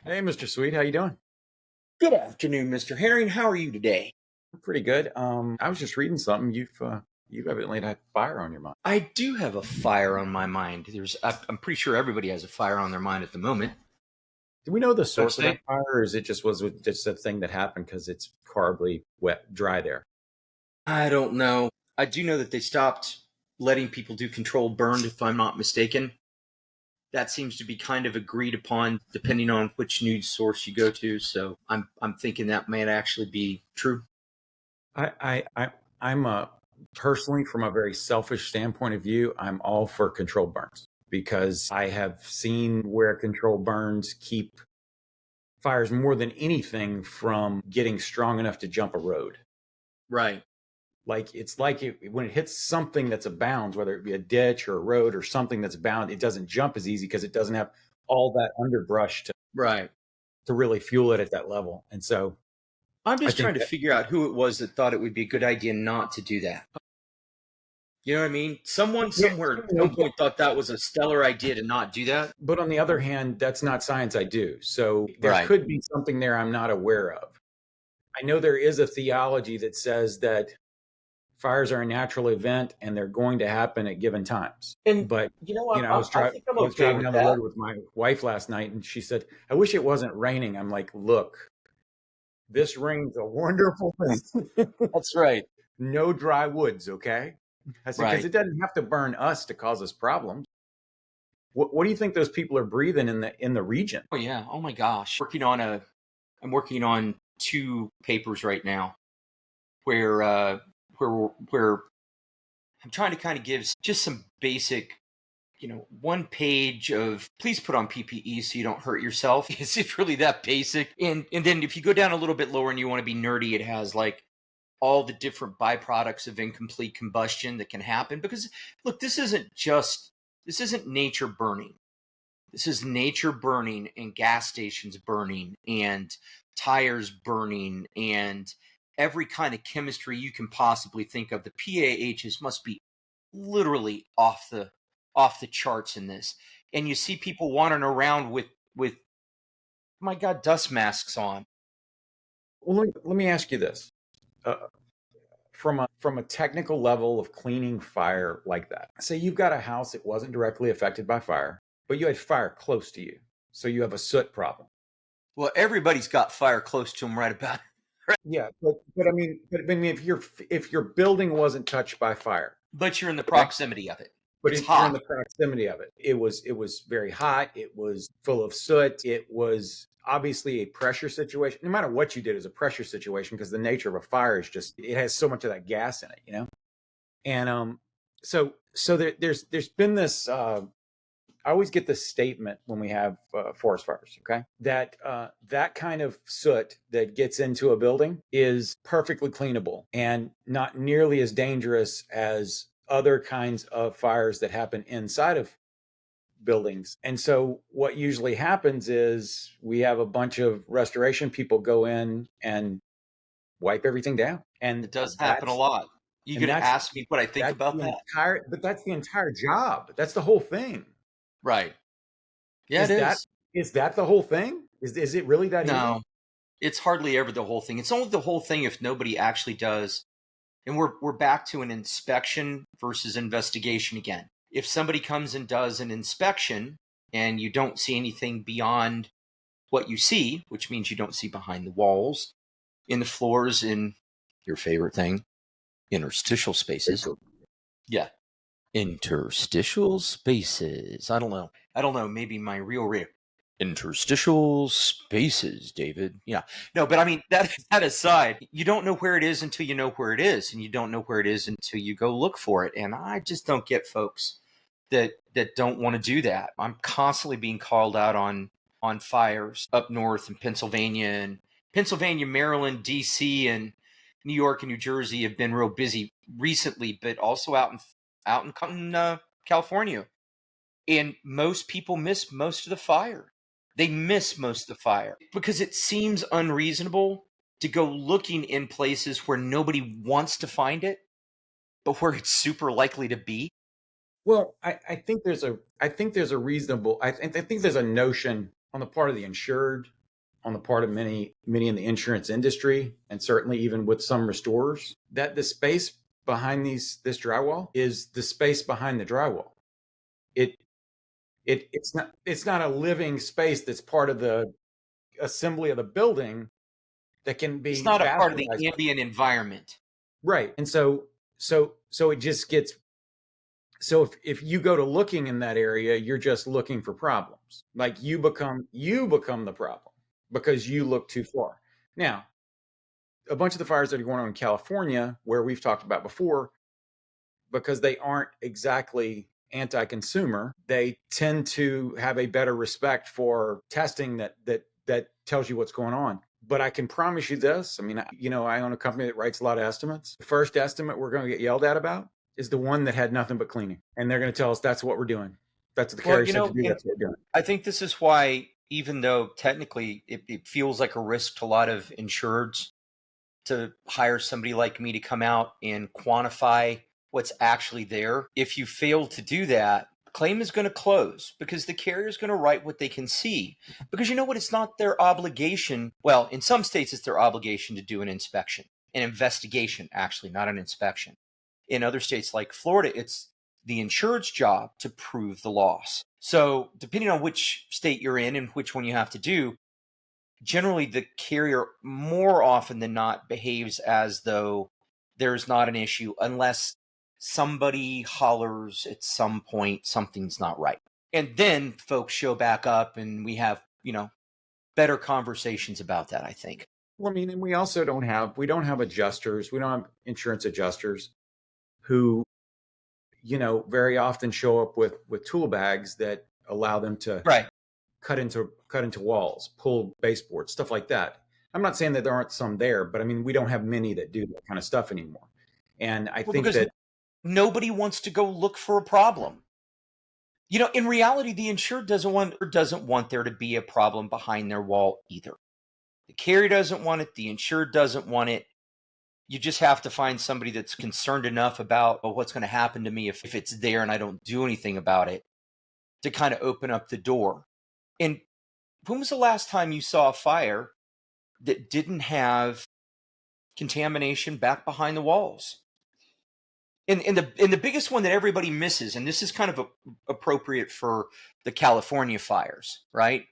Hey, Mr. Sweet, how you doing? Good afternoon, Mr. Herring. How are you today? I'm pretty good. I was just reading something. You've evidently had fire on your mind. I do have a fire on my mind. I'm pretty sure everybody has a fire on their mind at the moment. Do we know the Don't source you of that think? fire, or is it just a thing that happened because it's horribly wet, dry there? I don't know. I do know that they stopped letting people do controlled burn, if I'm not mistaken. That seems to be kind of agreed upon, depending on which news source you go to. So I'm thinking that might actually be true. I'm personally, from a very selfish standpoint of view, I'm all for controlled burns because I have seen where controlled burns keep fires more than anything from getting strong enough to jump a road. Right. Like it's like when it hits something that's a bounds, whether it be a ditch or a road or something that's bound, it doesn't jump as easy because it doesn't have all that underbrush Right. to really fuel it at that level. And so I'm I just think trying to that, figure out who it was that thought it would be a good idea not to do that. You know what I mean? Someone yeah, somewhere at no, some point thought that was a stellar idea to not do that. but on the other hand, that's not science I do. So there Right. could be something there I'm not aware of. I know there is a theology that says that fires are a natural event and they're going to happen at given times. And But you know, I think I'm I was okay driving with down the that. road with my wife last night, and she said, "I wish it wasn't raining." I'm like, "Look, this rain's a wonderful thing. That's right. No dry woods, okay?" I said, "Because Right. it doesn't have to burn us to cause us problems." What do you think those people are breathing in the region? Oh yeah. Oh my gosh. I'm working on two papers right now where where I'm trying to kind of give just some basic, one page of please put on PPE so you don't hurt yourself. Is it really that basic? And then if you go down a little bit lower and you want to be nerdy, it has like all the different byproducts of incomplete combustion that can happen. Because look, this isn't nature burning. This is nature burning and gas stations burning and tires burning and every kind of chemistry you can possibly think of. The PAHs must be literally off the charts in this. And you see people wandering around with my God, dust masks on. Well, let me ask you this. Uh, from a technical level of cleaning fire like that. Say you've got a house that wasn't directly affected by fire, but you had fire close to you. So you have a soot problem. Well, everybody's got fire close to them right about. Yeah, but I mean, if your building wasn't touched by fire, But you're in the okay, proximity of it. but It's you're in hot. the proximity of it, it was very hot. It was full of soot. It was obviously a pressure situation. No matter what you did, is a pressure situation because the nature of a fire is just it has so much of that gas in it, you know. And there's been this I always get this statement when we have forest fires, okay? That that kind of soot that gets into a building is perfectly cleanable and not nearly as dangerous as other kinds of fires that happen inside of buildings. And so what usually happens is we have a bunch of restoration people go in and wipe everything down. It does happen a lot. You And gonna ask me what I think that's about the that? entire but that's the entire job. That's the whole thing. Right. Yeah, it Is that is. is that the whole thing? Is it really that easy? No, it's hardly ever the whole thing. It's only the whole thing if nobody actually does. And we're back to an inspection versus investigation again. If somebody comes and does an inspection and you don't see anything beyond what you see, which means you don't see behind the walls, in the floors, in your favorite thing, interstitial spaces. Yeah. Interstitial spaces. I don't know. Maybe my real interstitial spaces, David. Yeah. No, but I mean that aside, you don't know where it is until you know where it is, and you don't know where it is until you go look for it. And I just don't get folks that don't want to do that. I'm constantly being called out on fires up north in Pennsylvania, Maryland, DC, and New York and New Jersey have been real busy recently, but also out in California. And most people miss most of the fire. They miss most of the fire because it seems unreasonable to go looking in places where nobody wants to find it, but where it's super likely to be. Well, I think there's a reasonable I think there's a notion on the part of the insured, on the part of many in the insurance industry, and certainly even with some restorers, that the space behind this drywall is the space behind the drywall. It it's not a living space that's part of the assembly of the building that can It's be not a part of the bastardized. ambient environment. Right. And so it just gets, so if you go to looking in that area, you're just looking for problems. Like you become the problem because you look too far. Now, a bunch of the fires that are going on in California, where we've talked about before, because they aren't exactly anti-consumer, they tend to have a better respect for testing that tells you what's going on. But I can promise you this. I mean, I own a company that writes a lot of estimates. The first estimate we're going to get yelled at about is the one that had nothing but cleaning. And they're going to tell us that's what we're doing. That's what the Well, carrier said to do. and That's what we're doing. I think this is why, even though technically it feels like a risk to a lot of insureds to hire somebody like me to come out and quantify what's actually there, if you fail to do that, the claim is going to close because the carrier is going to write what they can see. Because you know what? It's not their obligation. Well, in some states, it's their obligation to do an inspection, an investigation, actually, not an inspection. In other states like Florida, it's the insured's job to prove the loss. So, depending on which state you're in and which one you have to do, generally the carrier more often than not behaves as though there's not an issue unless somebody hollers at some point something's not right. And then folks show back up and we have, better conversations about that, I think. Well, I mean, and we don't have adjusters. We don't have insurance adjusters who, very often show up with tool bags that allow them to Right. cut into walls, pull baseboards, stuff like that. I'm not saying that there aren't some there, but I mean, we don't have many that do that kind of stuff anymore. And I Well, think because that, nobody wants to go look for a problem. In reality, the insured doesn't want there to be a problem behind their wall either. The carrier doesn't want it. The insured doesn't want it. You just have to find somebody that's concerned enough about what's going to happen to me if it's there and I don't do anything about it to kind of open up the door. And when was the last time you saw a fire that didn't have contamination back behind the walls? And the biggest one that everybody misses, and this is kind of appropriate for the California fires, right?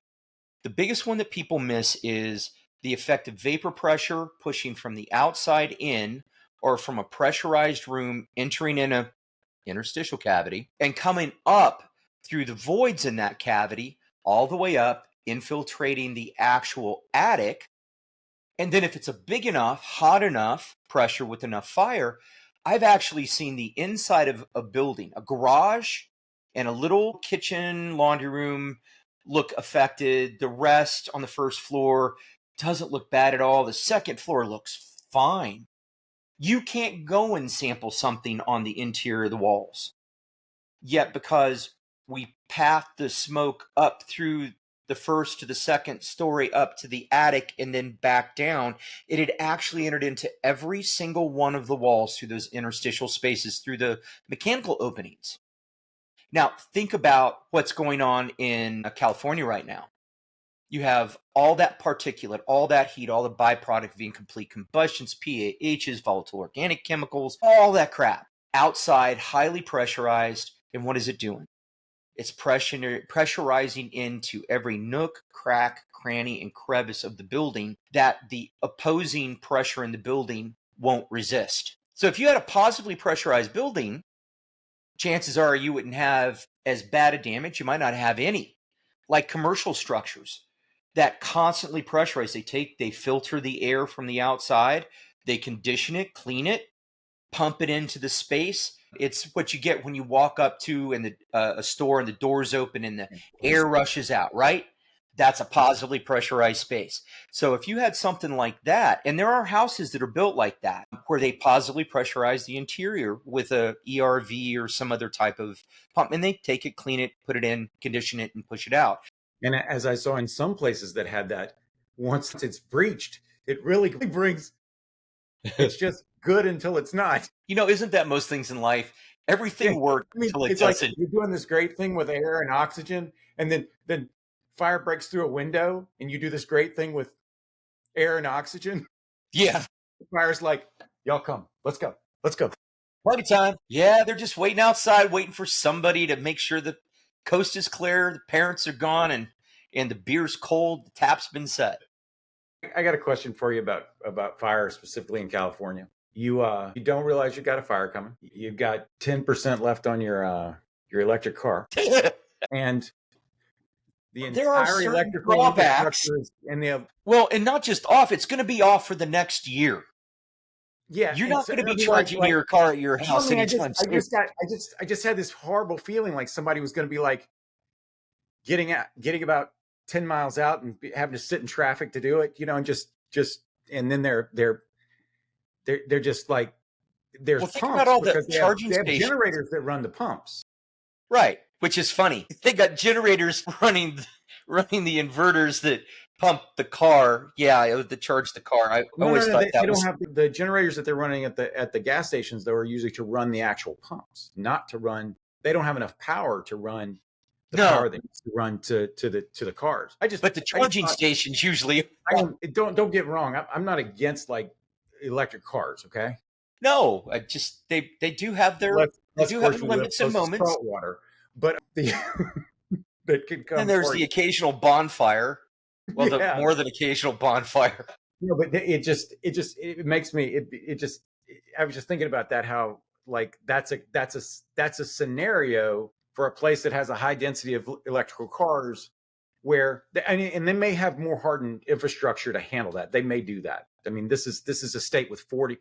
The biggest one that people miss is the effect of vapor pressure pushing from the outside in or from a pressurized room entering in a interstitial cavity and coming up through the voids in that cavity all the way up, infiltrating the actual attic. And then if it's a big enough, hot enough pressure with enough fire, I've actually seen the inside of a building, a garage and a little kitchen, laundry room look affected. The rest on the first floor doesn't look bad at all. The second floor looks fine. You can't go and sample something on the interior of the walls. Yet because we pathed the smoke up through the first to the second story up to the attic and then back down, it had actually entered into every single one of the walls through those interstitial spaces, through the mechanical openings. Now, think about what's going on in California right now. You have all that particulate, all that heat, all the byproduct of incomplete combustions, PAHs, volatile organic chemicals, all that crap outside, highly pressurized. And what is it doing? It's pressurizing into every nook, crack, cranny, and crevice of the building that the opposing pressure in the building won't resist. So if you had a positively pressurized building, chances are you wouldn't have as bad a damage. You might not have any. Like commercial structures that constantly pressurize, they filter the air from the outside, they condition it, clean it, pump it into the space. It's what you get when you walk up to a store and the doors open and the air rushes out, right? That's a positively pressurized space. So if you had something like that, and there are houses that are built like that, where they positively pressurize the interior with a ERV or some other type of pump, and they take it, clean it, put it in, condition it, and push it out. and as I saw in some places that had that, once it's breached, it really brings, it's just good until it's not. Isn't that most things in life? Yeah. Everything works I mean, until it it's like doesn't. you're doing this great thing with air and oxygen, and then fire breaks through a window and you do this great thing with air and oxygen. Yeah. The fire's like, y'all come, let's go. Party time. Yeah, they're just waiting outside, waiting for somebody to make sure the coast is clear, the parents are gone, and the beer's cold, the tap's been set. I got a question for you about fire, specifically in California. You don't realize you got a fire coming. You've got 10% left on your electric car, and the There are entire certain electrical drawbacks. infrastructure is in the Well, and not just off, it's going to be off for the next year. yeah. You're And not so, going to I be mean, charging your car at your house anytime I soon. just had this horrible feeling like somebody was going to be like getting about 10 miles out and having to sit in traffic to do it, and just and then they're just like, there's Well, think about pumps all the because charging they have stations. generators that run the pumps. Right, which is funny. They got generators running the inverters that pump the car. Yeah, to charge the car. I always thought They that don't was have the generators that they're running at the gas stations, though, are usually to run the actual pumps, not to run. They don't have enough power to run the no. power that needs to run to the cars. But the charging stations usually. Don't get me wrong. I'm not against like electric cars. Okay. No, I just they do have their Unless of course you live limits and close to moments. salt water, but the that could come. And there's the occasional bonfire. Well, the Yeah. more than occasional bonfire. But it makes me I was just thinking about that, how like that's a scenario for a place that has a high density of electrical cars where and they may have more hardened infrastructure to handle that. They may do that. I mean, this is a state with 40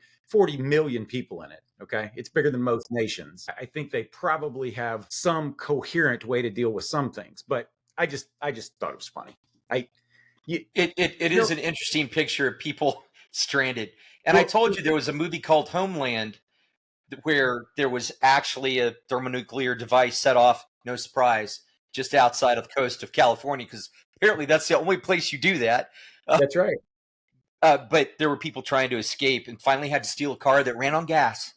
million people in it. Okay. It's bigger than most nations. I think they probably have some coherent way to deal with some things, but I just thought it was funny. It is an interesting picture of people stranded. And I told you there was a movie called Homeland where there was actually a thermonuclear device set off, no surprise, just outside of the coast of California, because apparently that's the only place you do that. That's right. But there were people trying to escape and finally had to steal a car that ran on gas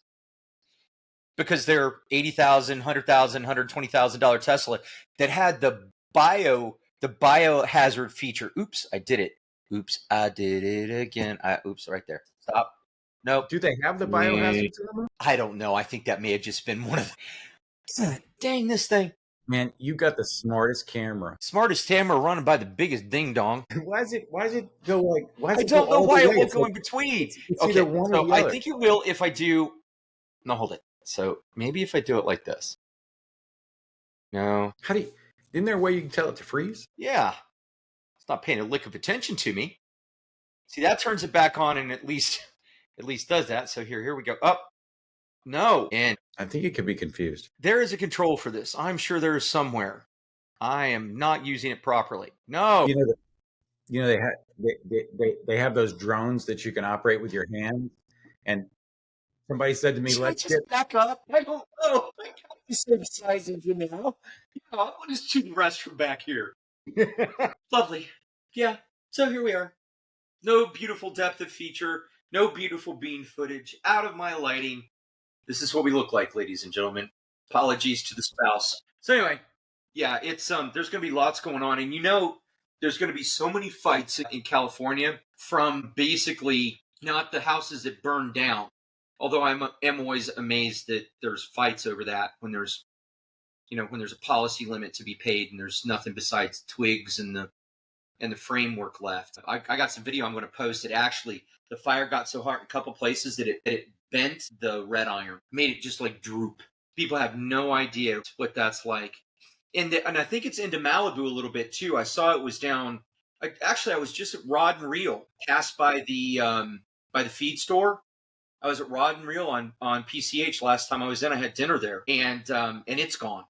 because their $80,000, $100,000, $120,000 Tesla that had the biohazard feature. Oops, I did it. Oops, I did it again. Oops, right there. Stop. Nope. Do they have the biohazard? I don't know. I think that may have just been one of the... Dang, this thing. Man, you got the smartest camera. Smartest camera running by the biggest ding dong. Why does it go like? I don't know why it won't go in between. Okay, so I think it will if I do. No, hold it. So maybe if I do it like this. No. How do you? Isn't there a way you can tell it to freeze? Yeah. It's not paying a lick of attention to me. See, that turns it back on and at least does that. So here we go. Up. No. And I think it could be confused. There is a control for this. I'm sure there is somewhere. I am not using it properly. No. They have those drones that you can operate with your hands. And somebody said to me, "Let's just back up." I don't know. I got the same size as you now. Yeah, I'll just to the restroom back here. Lovely. Yeah. So here we are. No beautiful depth of feature. No beautiful bean footage. Out of my lighting. This is what we look like, ladies and gentlemen. Apologies to the spouse. So anyway, yeah, it's there's going to be lots going on, and there's going to be so many fights in California from basically not the houses that burned down. Although am always amazed that there's fights over that when there's a policy limit to be paid and there's nothing besides twigs and the framework left. I got some video I'm going to post that actually the fire got so hot in a couple places that it bent the red iron, made it just like droop. People have no idea what that's like. And I think it's into Malibu a little bit too. I saw it was down. I was just at Rod and Reel, passed by the feed store. I was at Rod and Reel on PCH last time I was in. I had dinner there, and it's gone.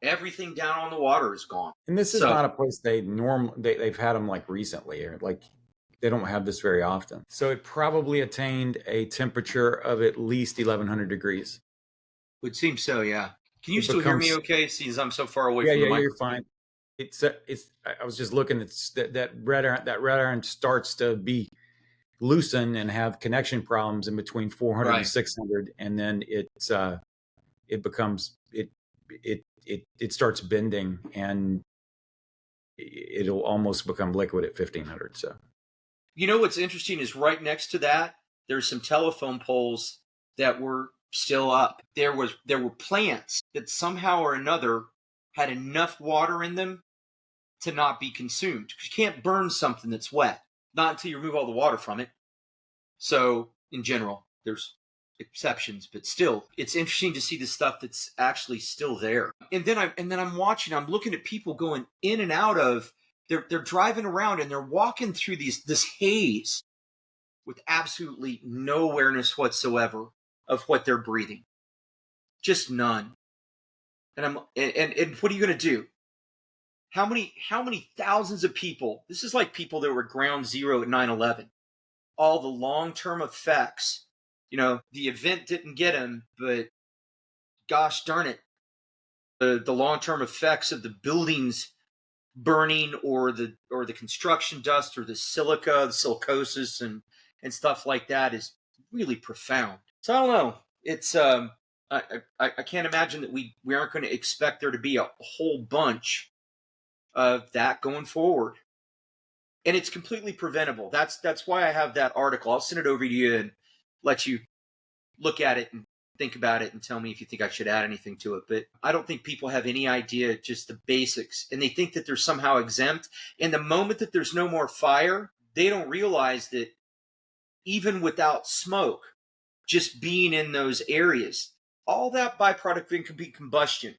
Everything down on the water is gone. And this is not a place they've had them like recently, or like they don't have this very often. So it probably attained a temperature of at least 1100 degrees. Would seem so, yeah. Can you still hear me okay, since I'm so far away from the microphone? Yeah, you're fine. It's I was just looking, it's that red iron starts to be loosen and have connection problems in between 400 and 600, and then it becomes it starts bending, and it'll almost become liquid at 1500. So You know what's interesting is right next to that, there's some telephone poles that were still up. There were plants that somehow or another had enough water in them to not be consumed. You can't burn something that's wet, not until you remove all the water from it. So in general, there's exceptions, but still, it's interesting to see the stuff that's actually still there. And then I'm watching, I'm looking at people going in and out of. They're driving around and they're walking through this haze with absolutely no awareness whatsoever of what they're breathing, just none. And what are you going to do? How many thousands of people? This is like people that were at ground zero at 9/11. All the long-term effects. The event didn't get them, but gosh darn it, the long-term effects of the buildings burning, or the construction dust, or the silica, the silicosis, and stuff like that is really profound. So I don't know. It's I can't imagine that we aren't going to expect there to be a whole bunch of that going forward. And it's completely preventable. That's why I have that article. I'll send it over to you and let you look at it and think about it and tell me if you think I should add anything to it. But I don't think people have any idea, just the basics, and they think that they're somehow exempt. And the moment that there's no more fire, they don't realize that even without smoke, just being in those areas, all that byproduct of incomplete combustion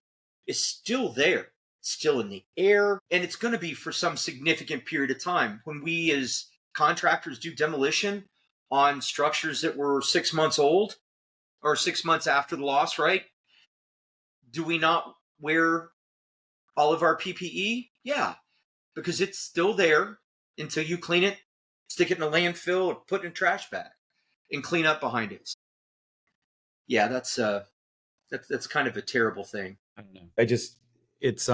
is still there. It's still in the air, and it's going to be for some significant period of time. When we as contractors do demolition on structures that were 6 months old or 6 months after the loss, right? Do we not wear all of our PPE? Yeah, because it's still there until you clean it, stick it in a landfill, or put it in a trash bag and clean up behind it. Yeah, that's kind of a terrible thing. I don't know. It's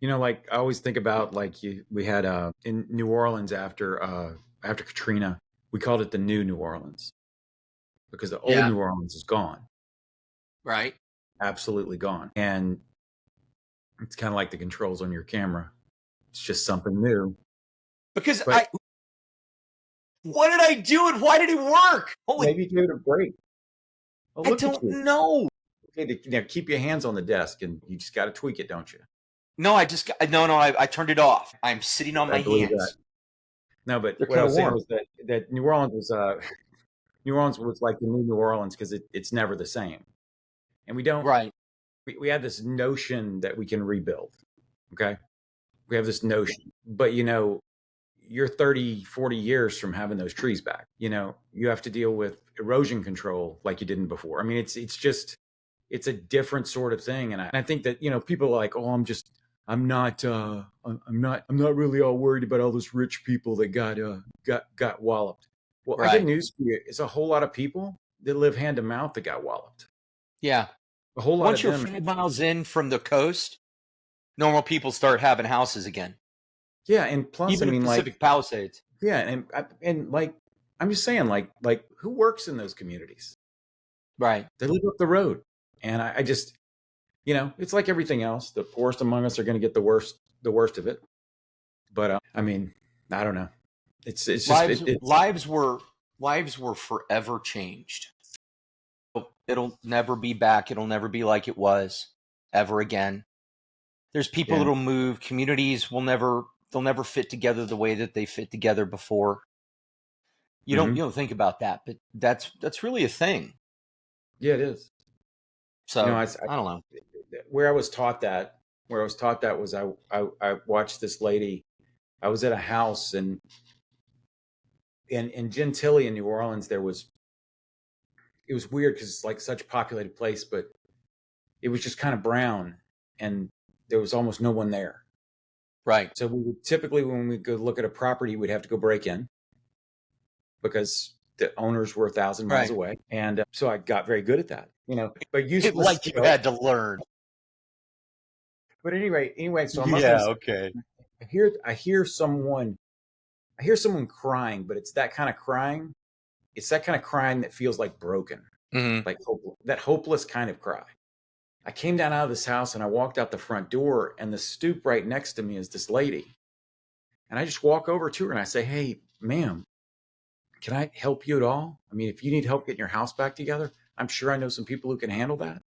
like I always think about, like, we had in New Orleans after Katrina, we called it the new New Orleans because the old Yeah. New Orleans is gone, Right. absolutely gone, and it's kind of like the controls on your camera. It's just something new. Because But what did I do and why did it work? Holy, maybe give it a break. Oh, I look at don't you. know. Okay, keep your hands on the desk, and you just got to tweak it, don't you? No, I turned it off. I'm sitting on I my believe that. hands. No, but They're what I kind of was saying warm. was that New Orleans was like the new New Orleans because it's never the same, and we don't. Right. We have this notion that we can rebuild. Okay, we have this notion, but you're 30, 40 years from having those trees back. You have to deal with erosion control like you didn't before. I mean, it's a different sort of thing, and I think that people are like, oh, I'm not really all worried about all those rich people that got walloped. Well, I got Right. news for you. It's a whole lot of people that live hand to mouth that got walloped. Yeah. A whole lot Once of you're them. 5 miles in from the coast, normal people start having houses again. Yeah, and plus, I Even in mean, like, Pacific Palisades. yeah, and like, I'm just saying, like, who works in those communities? Right. They live up the road, and I just, it's like everything else. The poorest among us are going to get the worst of it. But I mean, I don't know. It's just it's Lives were forever changed. It'll never be back. It'll never be like it was ever again. There's people yeah. that'll move. Communities they'll never fit together the way that they fit together before. You don't Hmm. you don't think about that, but that's really a thing. Yeah, it is. So I I don't know. where I was taught that was I watched this lady. I was at a house in Gentilly in New Orleans. It was weird because it's like such a populated place, but it was just kind of brown, and there was almost no one there. Right. So we would typically, when we go look at a property, we'd have to go break in because the owners were 1,000 miles Right. away, and so I got very good at that. But useless. Like you had to learn. But anyway, so I'm up in Yeah. this. Okay. I hear someone crying, but it's that kind of crying. It's that kind of crying that feels like broken, Hmm. like that hopeless kind of cry. I came down out of this house and I walked out the front door, and the stoop right next to me is this lady. And I just walk over to her and I say, "Hey, ma'am, can I help you at all? I mean, if you need help getting your house back together, I'm sure I know some people who can handle that.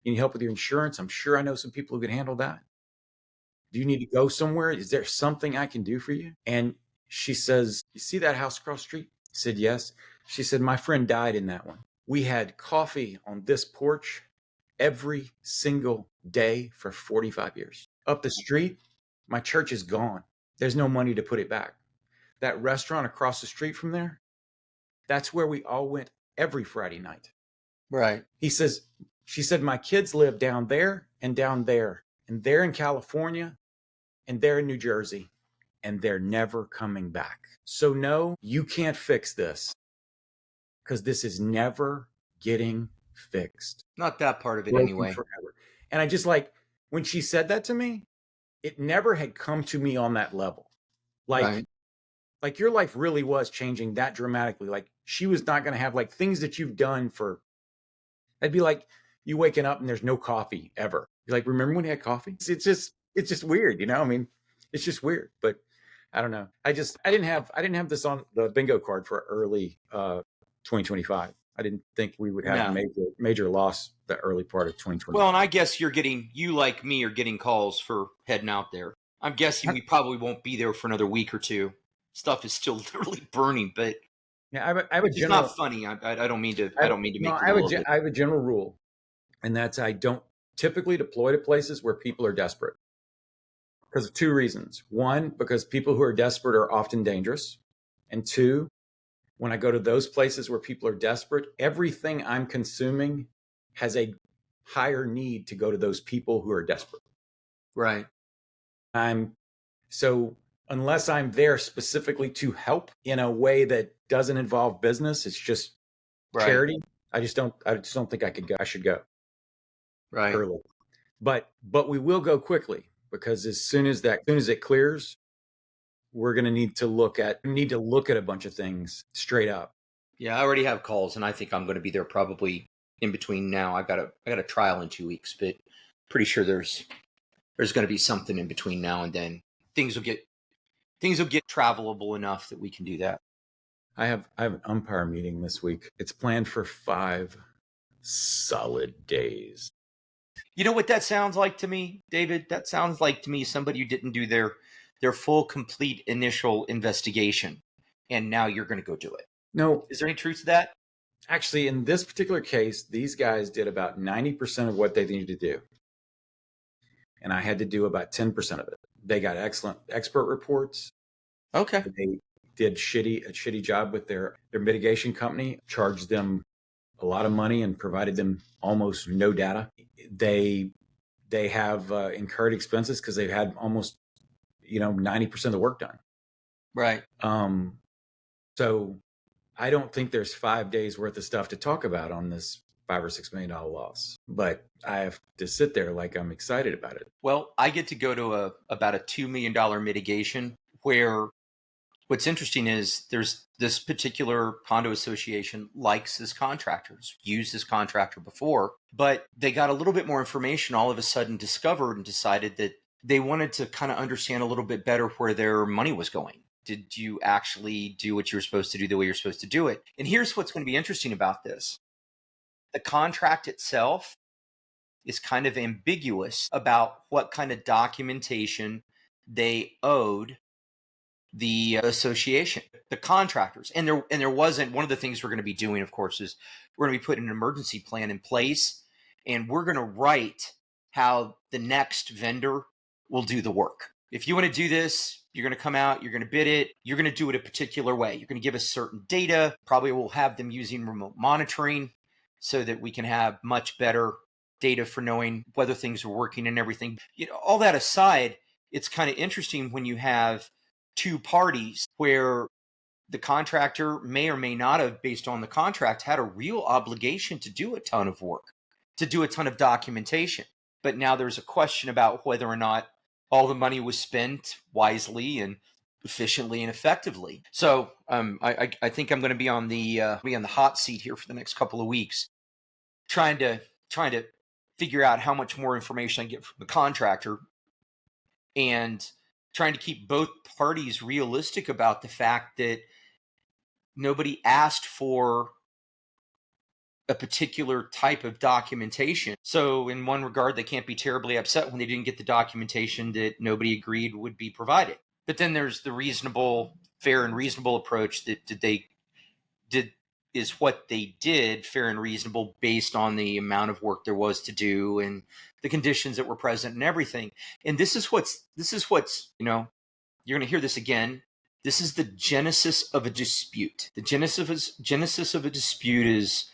You need help with your insurance? I'm sure I know some people who can handle that. Do you need to go somewhere? Is there something I can do for you?" And she says, "You see that house across the street?" I said, "Yes." She said, "My friend died in that one. We had coffee on this porch every single day for 45 years. Up the street, my church is gone. There's no money to put it back. That restaurant across the street from there, that's where we all went every Friday night." Right. He says, she said, "My kids live down there and down there, and they're in California and they're in New Jersey, and they're never coming back. So, no, you can't fix this because this is never getting fixed. Not that part of it Broken anyway. forever." And I just like, when she said that to me, it never had come to me on that level. Right. Like your life really was changing that dramatically. Like she was not going to have like things that you've done for, it'd be like you waking up and there's no coffee ever. You're like, "Remember when you had coffee?" It's just weird, you know? I mean, it's just weird, but I don't know. I didn't have this on the bingo card for early 2025. I didn't think we would have No. major loss the early part of Well, 2025. and I guess you like me are getting calls for heading out there. I'm guessing we probably won't be there for another week or two. Stuff is still literally burning, but Yeah, I have a which is not general. funny. I don't mean to. I I have, don't mean to no, make little of it. I have a general rule, and that's I don't typically deploy to places where people are desperate because of two reasons. One, because people who are desperate are often dangerous, and two, when I go to those places where people are desperate, everything I'm consuming has a higher need to go to those people who are desperate. Right. I'm so unless I'm there specifically to help in a way that doesn't involve business, it's just Right. charity. I just don't think I could go. I should go Right. early. But we will go quickly because as soon as it clears, we're going to need to look at a bunch of things straight up. Yeah, I already have calls, and I think I'm going to be there probably in between now. I got a trial in 2 weeks, but pretty sure there's going to be something in between now and then. Things will get travelable enough that we can do that. I have an umpire meeting this week. It's planned for 5 solid days. You know what that sounds like to me, David? That sounds like to me somebody who didn't do their full, complete initial investigation, and now you're going to go do it. No, Is there any truth to that? actually, in this particular case, these guys did about 90% of what they needed to do, and I had to do about 10% of it. They got excellent expert reports. Okay. They did a shitty job with their mitigation company, charged them a lot of money and provided them almost no data. They have incurred expenses because they've had almost 90% of the work done. Right. So I don't think there's 5 days worth of stuff to talk about on this $5 or $6 million loss, but I have to sit there like I'm excited about it. Well, I get to go to about a $2 million mitigation where what's interesting is there's this particular condo association likes this contractor, used this contractor before, but they got a little bit more information all of a sudden, discovered and decided that they wanted to kind of understand a little bit better where their money was going. Did you actually do what you were supposed to do the way you're supposed to do it? And here's what's going to be interesting about this. The contract itself is kind of ambiguous about what kind of documentation they owed the association, the contractors. And there wasn't. One of the things we're going to be doing, of course, is we're going to be putting an emergency plan in place, and we're going to write how the next vendor will do the work. If you want to do this, you're going to come out, you're going to bid it, you're going to do it a particular way. You're going to give us certain data. Probably we'll have them using remote monitoring so that we can have much better data for knowing whether things are working and everything. All that aside, it's kind of interesting when you have two parties where the contractor may or may not have, based on the contract, had a real obligation to do a ton of work, to do a ton of documentation. But now there's a question about whether or not all the money was spent wisely and efficiently and effectively. So I think I'm going to be on the hot seat here for the next couple of weeks, trying to figure out how much more information I get from the contractor, and trying to keep both parties realistic about the fact that nobody asked for a particular type of documentation. So in one regard, they can't be terribly upset when they didn't get the documentation that nobody agreed would be provided. But then there's the reasonable, fair and reasonable approach that is what they did fair and reasonable based on the amount of work there was to do and the conditions that were present and everything. And this is what's, you know, you're going to hear this again. This is the genesis of a dispute. The genesis of a dispute is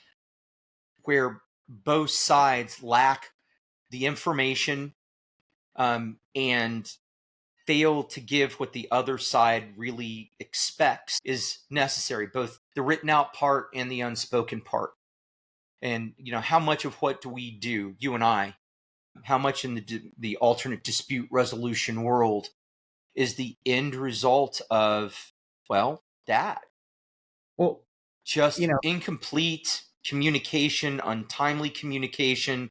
where both sides lack the information and fail to give what the other side really expects is necessary, both the written out part and the unspoken part. And, you know, how much of what do we do, you and I, how much in the alternate dispute resolution world is the end result of, well, that. Well, Just you know, incomplete communication, untimely communication,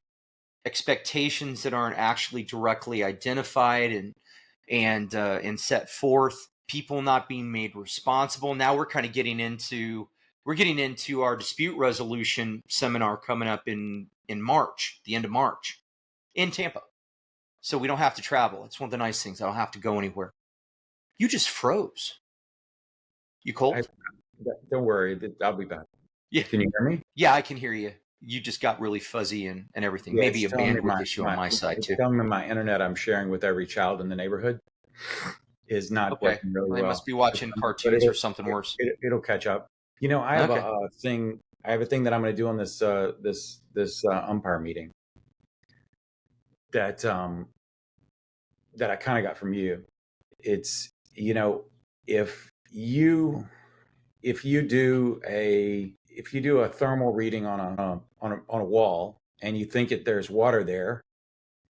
expectations that aren't actually directly identified and set forth, people not being made responsible. Now we're kind of getting into our dispute resolution seminar coming up in March, the end of March, in Tampa. So we don't have to travel. It's one of the nice things. I don't have to go anywhere. You just froze. You cold? don't worry, I'll be back. Yeah. Can you hear me? Yeah, I can hear you. You just got really fuzzy and everything. Yeah, Maybe a it's telling me bandwidth issue on my side it's too. telling me my internet I'm sharing with every child in the neighborhood is not Okay. working really Well, they well. must be watching But cartoons or something worse. It'll catch up. You know, I have Okay. a thing. I have a thing that I'm going to do on this umpire meeting that that I kind of got from you. It's, you know, if you do a thermal reading on a wall and you think there's water there,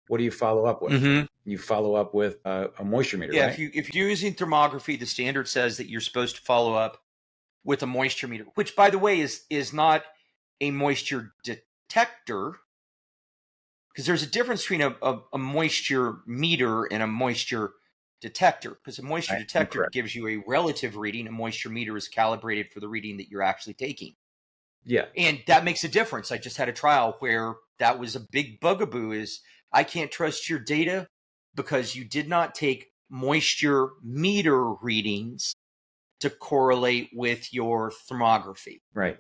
what do you follow up with? Mm-hmm. You follow up with a moisture meter, Yeah, right? if you're using thermography, the standard says that you're supposed to follow up with a moisture meter, which, by the way, is not a moisture detector, because there's a difference between a moisture meter and a moisture detector. Because a moisture detector Correct. gives you a relative reading, a moisture meter is calibrated for the reading that you're actually taking. Yeah. And that makes a difference. I just had a trial where that was a big bugaboo is I can't trust your data because you did not take moisture meter readings to correlate with your thermography. Right.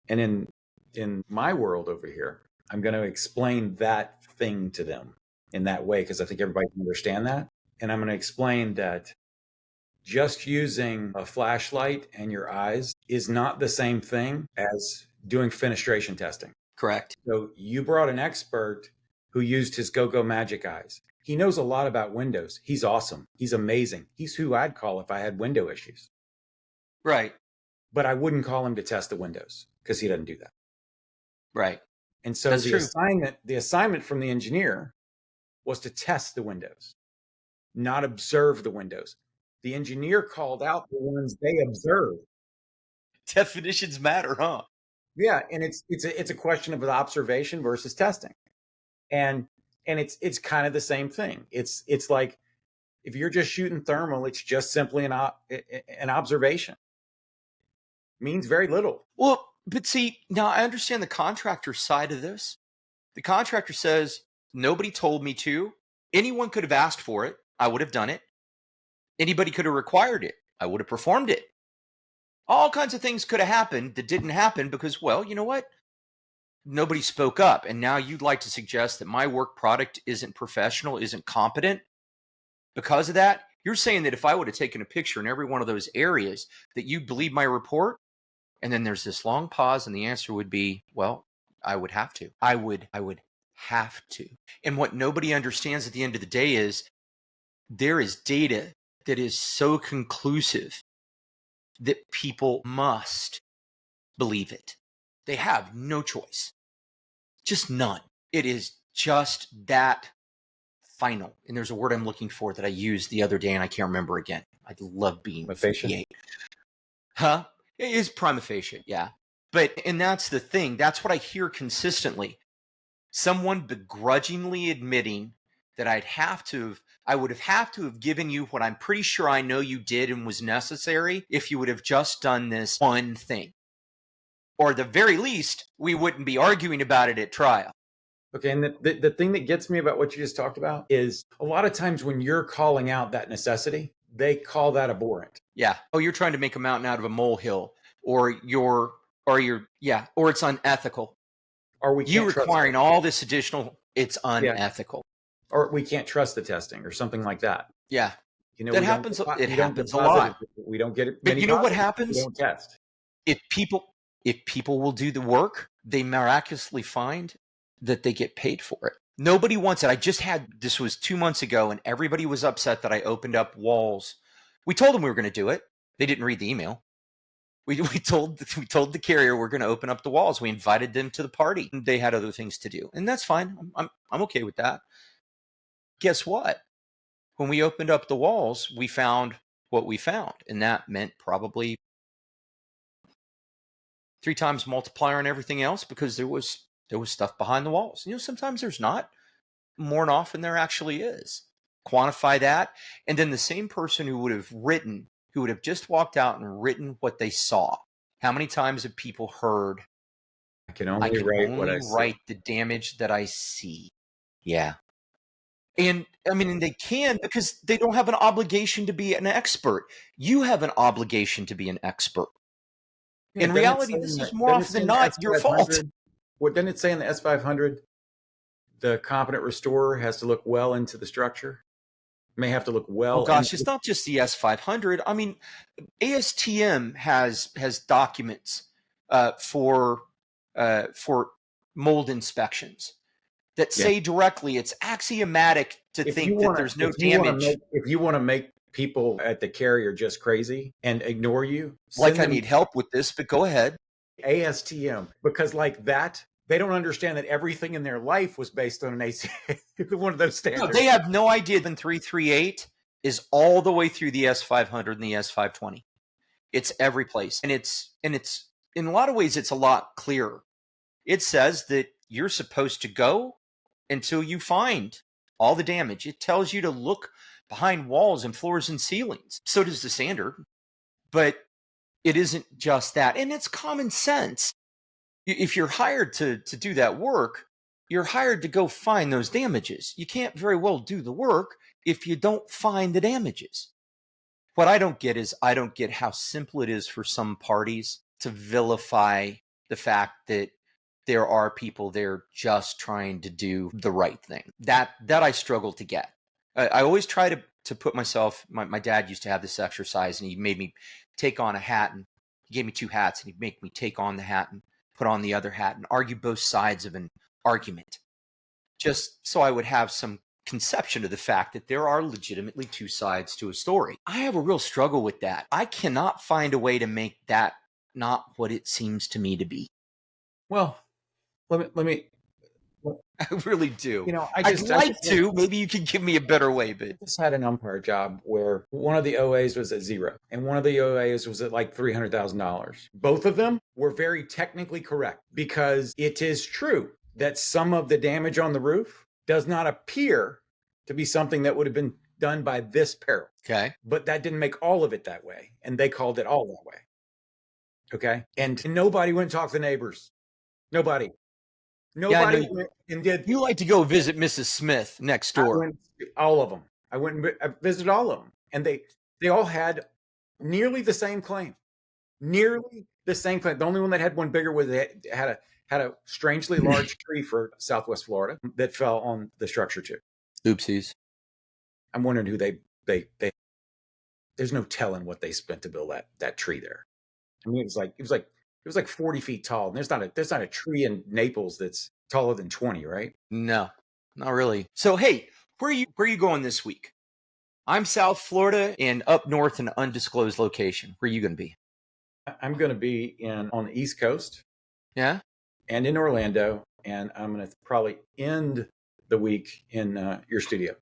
And in my world over here, I'm going to explain that thing to them in that way because I think everybody can understand that. And I'm going to explain that just using a flashlight and your eyes is not the same thing as doing fenestration testing. Correct. So you brought an expert who used his go-go magic eyes. He knows a lot about windows. He's awesome. He's amazing. He's who I'd call if I had window issues. Right. But I wouldn't call him to test the windows because he doesn't do that. Right. And so That's true. the assignment from the engineer was to test the windows, not observe the windows. The engineer called out the ones they observed. Definitions matter, huh? Yeah, and it's a question of observation versus testing, and it's kind of the same thing. It's like if you're just shooting thermal, it's just simply an observation. Means very little. Well, but see, now I understand the contractor side of this. The contractor says, nobody told me to. Anyone could have asked for it. I would have done it. Anybody could have required it. I would have performed it. All kinds of things could have happened that didn't happen because, well, you know what? Nobody spoke up. And now you'd like to suggest that my work product isn't professional, isn't competent. Because of that, you're saying that if I would have taken a picture in every one of those areas, that you believe my report? And then there's this long pause, and the answer would be, well, I would have to. I would have to. And what nobody understands at the end of the day is there is data that is so conclusive that people must believe it. They have no choice. Just none. It is just that final. And there's a word I'm looking for that I used the other day and I can't remember again. I love being 58. Huh? It is prima facie, yeah. And that's the thing. That's what I hear consistently. someone begrudgingly admitting that I would have to have given you what I'm pretty sure I know you did and was necessary if you would have just done this one thing. Or at the very least, we wouldn't be arguing about it at trial. Okay, and the thing that gets me about what you just talked about is a lot of times when you're calling out that necessity, they call that abhorrent. Yeah. Oh, you're trying to make a mountain out of a molehill, or it's unethical. Or we You can't trust requiring it. all this additional, it's Yeah. unethical. Or we can't trust the testing or something like that. Yeah. You know, That happens. It we don't get happens a positive. lot. We don't get But many you know what positives. We happens? don't test. If people will do the work, they miraculously find that they get paid for it. Nobody wants it. This was 2 months ago, and everybody was upset that I opened up walls. We told them we were going to do it. They didn't read the email. We told the carrier we're going to open up the walls. We invited them to the party. They had other things to do, and that's fine. I'm okay with that. Guess what? When we opened up the walls, we found what we found, and that meant probably 3 times multiplier and everything else, because there was stuff behind the walls. You know, sometimes there's not. More than often there actually is. Quantify that, and then the same person who would have just walked out and written what they saw. How many times have people heard, I can I only can write what only I see. write the damage that I see? Yeah. And I mean, and they can, because they don't have an obligation to be an expert. You have an obligation to be an expert. Yeah, In reality, this is more often than not your fault. What doesn't it say in the S500? The competent restorer has to look well into the structure. May have to look well. Oh gosh, it's not just the S500. I mean, ASTM has documents for mold inspections that say directly it's axiomatic to think that there's no damage. If you want to make people at the carrier just crazy and ignore you, like I need help with this, but go ahead. ASTM, because like that, they don't understand that everything in their life was based on an AC, one of those standards. No, they have no idea that 338 is all the way through the S500 and the S520. It's every place, and it's in a lot of ways it's a lot clearer. It says that you're supposed to go until you find all the damage. It tells you to look behind walls and floors and ceilings. So does the standard, but it isn't just that, and it's common sense. If you're hired to do that work, you're hired to go find those damages. You can't very well do the work if you don't find the damages. What I don't get is how simple it is for some parties to vilify the fact that there are people there just trying to do the right thing. That I struggle to get. I always try to put myself, my dad used to have this exercise, and he made me take on a hat, and he gave me 2 hats, and he'd make me take on the hat and put on the other hat and argue both sides of an argument, just so I would have some conception of the fact that there are legitimately 2 sides to a story. I have a real struggle with that. I cannot find a way to make that not what it seems to me to be. Well, let me. I really do. You know, I'd like to. Maybe you can give me a better way, but I just had an umpire job where one of the OAs was at 0 and one of the OAs was at like $300,000. Both of them were very technically correct, because it is true that some of the damage on the roof does not appear to be something that would have been done by this peril. Okay. But that didn't make all of it that way, and they called it all that way. Okay. And nobody went and talked to the neighbors. Nobody went and did. You like to go visit Mrs. Smith next door. All of them. I went and I visited all of them, and they all had nearly the same claim. Nearly the same claim. The only one that had one bigger was they had a strangely large tree for Southwest Florida that fell on the structure too. Oopsies. I'm wondering who they. There's no telling what they spent to build that tree there. I mean, it was like 40 feet tall. And there's not a tree in Naples that's taller than 20, right? No, not really. So, hey, where are you going this week? I'm South Florida and up north in an undisclosed location. Where are you going to be? I'm going to be on the East Coast. Yeah. And in Orlando. And I'm going to probably end the week in your studio.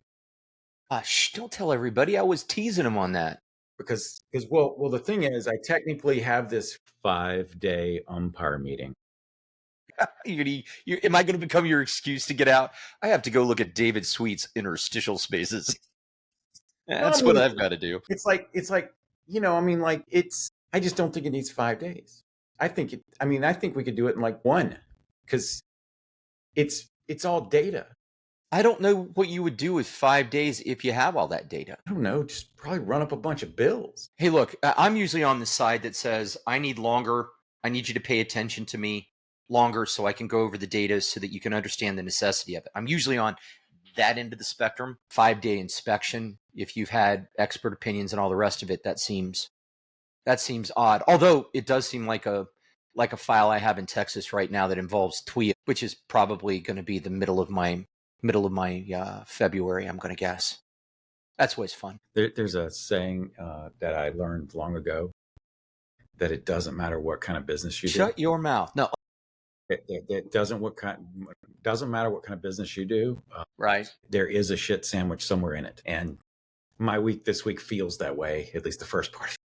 Don't tell everybody. I was teasing him on that. Because the thing is, I technically have this 5-day umpire meeting. Am I going to become your excuse to get out? I have to go look at David Sweet's interstitial spaces. No, I That's what mean, I've got to do. it's like, I mean, like I just don't think it needs 5 days. I think we could do it in like one, because it's all data. I don't know what you would do with 5 days if you have all that data. I don't know, just probably run up a bunch of bills. Hey, look, I'm usually on the side that says I need longer. I need you to pay attention to me longer so I can go over the data so that you can understand the necessity of it. I'm usually on that end of the spectrum. 5-day inspection, if you've had expert opinions and all the rest of it, that seems odd. Although it does seem like a file I have in Texas right now that involves TWIA, which is probably going to be the middle of my February, I'm going to guess. That's always fun. There's a saying that I learned long ago, that it doesn't matter what kind of business you do. Shut your mouth. No. It doesn't matter what kind of business you do. Right. There is a shit sandwich somewhere in it, and my week this week feels that way. At least the first part.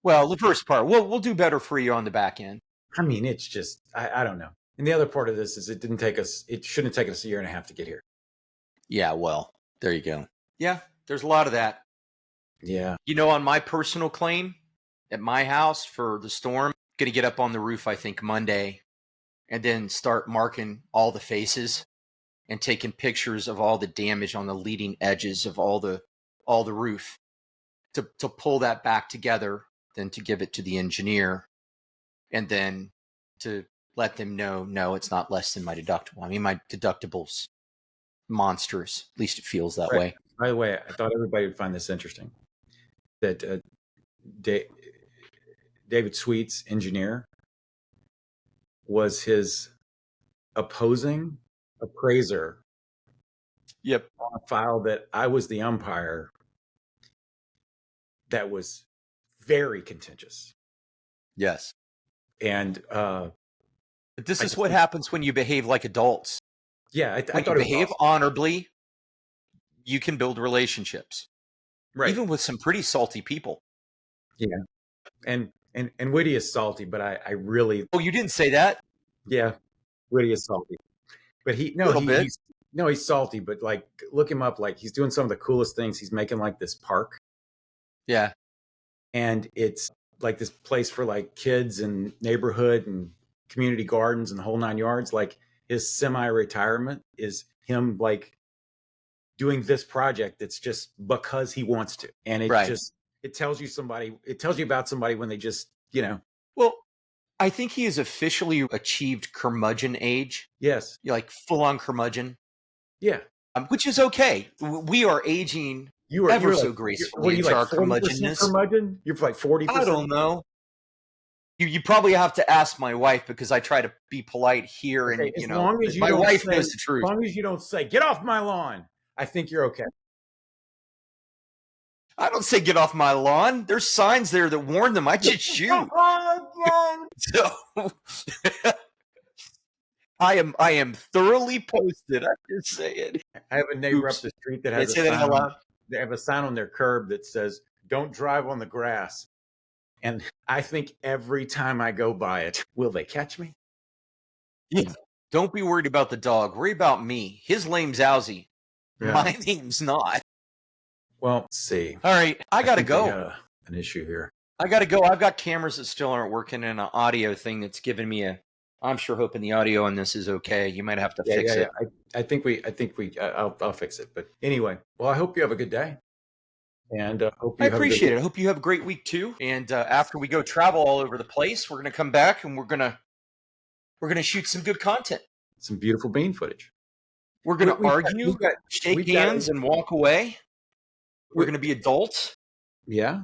Well, the first part, we'll do better for you on the back end. I mean, it's just I don't know. And the other part of this is it shouldn't have taken us a year and a half to get here. Yeah, well, there you go. Yeah, there's a lot of that. Yeah. On my personal claim at my house for the storm, I'm going to get up on the roof, I think, Monday, and then start marking all the faces and taking pictures of all the damage on the leading edges of all the roof to pull that back together, then to give it to the engineer, and then to let them know, no, it's not less than my deductible. I mean, my deductible's monstrous. At least it feels that way. By the way, I thought everybody would find this interesting, that David Sweet's engineer was his opposing appraiser. Yep. On a file that I was the umpire, that was very contentious. Yes. And but this is what happens when you behave like adults. Yeah, I when thought you behave honorably, you can build relationships, right? Even with some pretty salty people. Yeah, and Whitty is salty, but I really. Oh, you didn't say that. Yeah, Whitty is salty, but he's salty, but like, look him up. Like, he's doing some of the coolest things. He's making like this park. Yeah, and it's like this place for like kids and neighborhood and community gardens and the whole 9 yards. Like, his semi-retirement is him like doing this project that's just because he wants to. And it tells you about somebody when they just, Well, I think he has officially achieved curmudgeon age. Yes. Like full on curmudgeon. Yeah. Which is okay. We are aging ever so gracefully into our curmudgeonness. Curmudgeon? You're like 40%? I don't know. You probably have to ask my wife, because I try to be polite here, okay, and my wife knows the truth. As long as you don't say, "Get off my lawn," I think you're okay. I don't say get off my lawn. There's signs there that warn them I should shoot. So I am thoroughly posted. I'm just saying. I have a neighbor up the street that has they have a sign on their curb that says, "Don't drive on the grass." And I think every time I go by it, will they catch me? Yeah. Don't be worried about the dog. Worry about me. His name's Owsy. Yeah. My name's not. Well, let's see. All right. I got to go. An issue here. I got to go. I've got cameras that still aren't working, and an audio thing that's giving me I'm sure hoping the audio on this is okay. You might have to fix it. I think I'll fix it. But anyway, well, I hope you have a good day. And I appreciate it. I hope you have a great week too. And after we go travel all over the place, we're going to come back and we're going to shoot some good content. Some beautiful bean footage. We're going to argue, shake hands, and walk away. We're going to be adults. Yeah.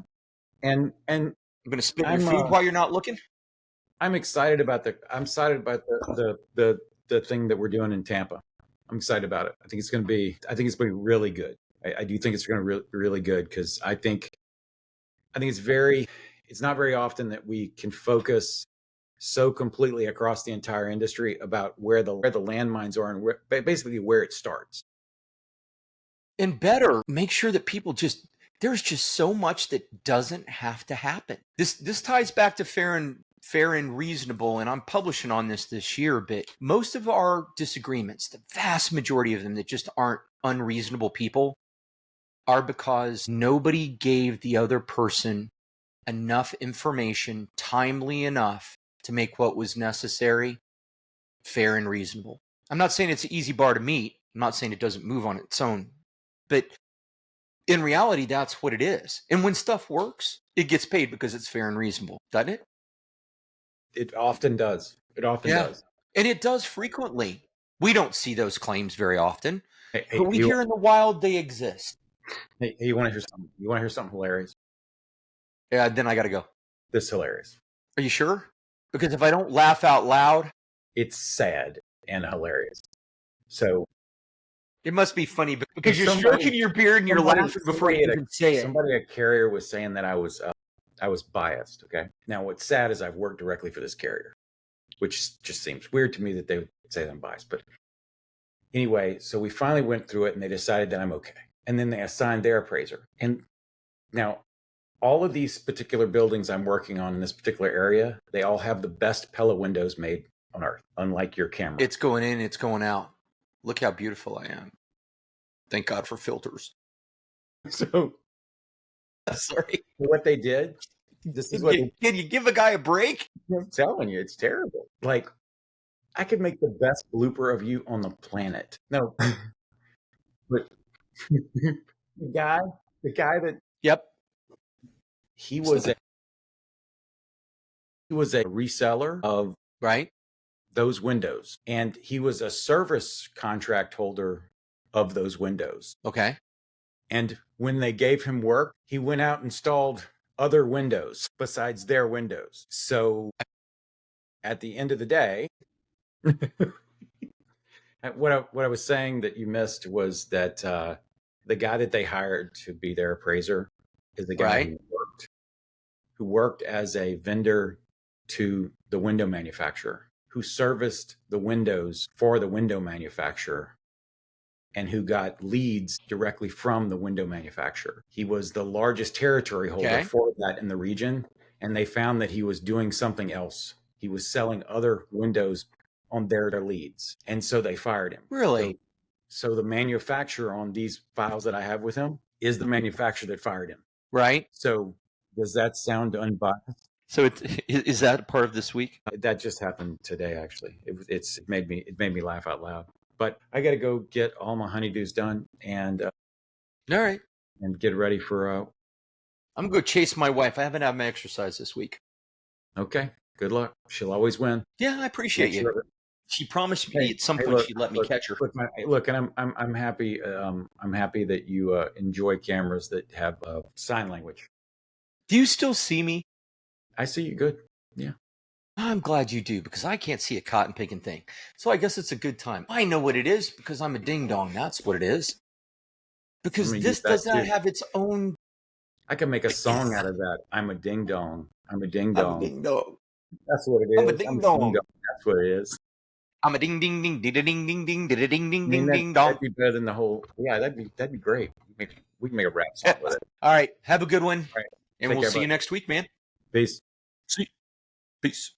And I'm going to spit your food while you're not looking. I'm excited about the thing that we're doing in Tampa. I'm excited about it. I think it's going to be really good. I do think it's going to be really good, because I think it's not very often that we can focus so completely across the entire industry about where the landmines are and basically where it starts. And better, make sure that people there's just so much that doesn't have to happen. This ties back to fair and fair and reasonable, and I'm publishing on this year, but most of our disagreements, the vast majority of them that just aren't unreasonable people, are because nobody gave the other person enough information, timely enough to make what was necessary fair and reasonable. I'm not saying it's an easy bar to meet. I'm not saying it doesn't move on its own, but in reality, that's what it is. And when stuff works, it gets paid because it's fair and reasonable, doesn't it? It often does. It often does. And it does frequently. We don't see those claims very often, Hey, but we hear in the wild they exist. hey, you want to hear something? You want to hear something hilarious? Yeah, then I got to go. This is hilarious. Are you sure? Because if I don't laugh out loud, it's sad and hilarious. So it must be funny because you're stroking your beard and you're laughing before you even say it. Somebody at Carrier was saying that I was biased. Okay. Now, what's sad is I've worked directly for this carrier, which just seems weird to me that they would say that I'm biased. But anyway, so we finally went through it and they decided that I'm okay. And then they assigned their appraiser. And now all of these particular buildings I'm working on in this particular area, they all have the best Pella windows made on earth, unlike your camera. It's going in, it's going out. Look how beautiful I am. Thank God for filters. So, sorry. What they did, this is what can you give a guy a break? I'm telling you, it's terrible. Like, I could make the best blooper of you on the planet. No, but the guy that he was a reseller of those windows, and he was a service contract holder of those windows. Okay. And when they gave him work, he went out and installed other windows besides their windows. So at the end of the day, what I was saying that you missed was that the guy that they hired to be their appraiser is the guy who worked as a vendor to the window manufacturer, who serviced the windows for the window manufacturer, and who got leads directly from the window manufacturer. He was the largest territory holder for that in the region, and they found that he was doing something else. He was selling other windows on their leads, and so they fired him. Really? So the manufacturer on these files that I have with him is the manufacturer that fired him. Right. So does that sound unbiased? So is that part of this week? That just happened today, actually. It made me laugh out loud. But I got to go get all my honeydews done and all right, and get ready for. I'm gonna go chase my wife. I haven't had my exercise this week. Okay, good luck. She'll always win. Yeah, I appreciate you. She promised me at some point she'd let me catch her. Look, and I'm happy. I'm happy that you enjoy cameras that have sign language. Do you still see me? I see you good. Yeah. I'm glad you do, because I can't see a cotton picking thing. So I guess it's a good time. I know what it is because I'm a ding dong. That's what it is. Because this does not have its own. I can make a song out of that. I'm a ding dong. I'm a ding dong. I'm a ding dong. That's what it is. I'm a ding dong. That's what it is. I'm a ding ding ding ding ding ding ding ding ding ding ding ding dong. That'd be better than the whole. Yeah, that'd be great. We can make a rap song with it. All right, have a good one, all right. And we'll see you next week, man. Peace. See you. Peace.